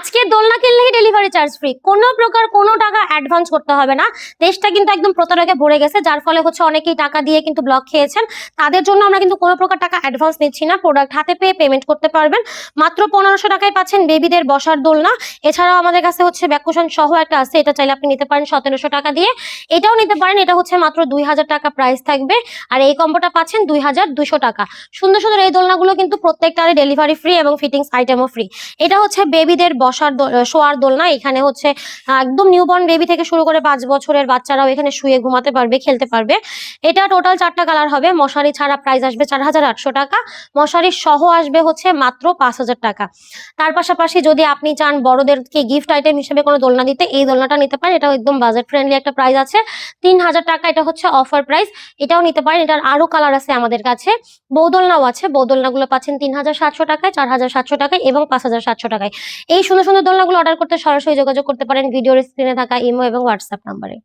আজকে দোলনা কিনলেই ডেলিভারি চার্জ ফ্রি, কোনো প্রকার কোনো টাকা অ্যাডভান্স করতে হবে না। দেশটা কিন্তু একদম প্রতারকে ভরে গেছে, যার ফলে হচ্ছে অনেকেই টাকা দিয়ে কিন্তু ব্লক খেয়েছেন। তাদের জন্য আমরা কিন্তু কোনো প্রকার টাকা অ্যাডভান্স নিচ্ছি না, প্রোডাক্ট হাতে পেয়ে পেমেন্ট করতে পারবেন। মাত্র 1500 টাকায় পাচ্ছেন বেবিদের বসার দোলনা। এছাড়াও আমাদের কাছে হচ্ছে ব্যাকুশন সহ একটা আছে, এটা চাইলে আপনি নিতে পারেন 1700 টাকা দিয়ে। এটাও নিতে পারেন, এটা হচ্ছে মাত্র 2000 টাকা প্রাইস থাকবে। আর এই কম্বোটা পাচ্ছেন 2200 টাকা। সুন্দর সুন্দর এই দোলনাগুলো কিন্তু প্রত্যেকটারই ডেলিভারি ফ্রি এবং ফিটিংস আইটেমও ফ্রি। এটা হচ্ছে বেবিদের বসার শোয়ার দোলনা। এখানে হচ্ছে একদম নিউবর্ন বেবি থেকে শুরু করে 5 বছরের বাচ্চারাও এখানে শুয়ে ঘুমাতে পারবে, খেলতে পারবে। এটা টোটাল 4টা কালার হবে। মশারি ছাড়া প্রাইস আসবে 4800 টাকা। মশারি সহ আসবে হচ্ছে মাত্র 5000 টাকা। তার পাশাপাশি যদি আপনি চান বড়দেরকে গিফট আইটেম হিসেবে কোনো দোলনা দিতে, এই দোলনাটা নিতে পারেন। এটা একদম বাজেট ফ্রেন্ডলি একটা প্রাইস আছে, 3000 টাকা। এটা হচ্ছে অফার প্রাইস, এটাও নিতে পারেন। এটার আরো কালার আছে আমাদের কাছে। বৌদোলনাও আছে, বৌদোলনাগুলো পাচ্ছেন 3700 টাকায়, 4700 টাকায় এবং 5700 টাকায়। এই সুন্দর সুন্দর দোলনাগুলো অর্ডার করতে সরাসরি যোগাযোগ করতে পারেন ভিডিওর স্ক্রিনে থাকা ইমো এবং হোয়াটসঅ্যাপ নাম্বারে।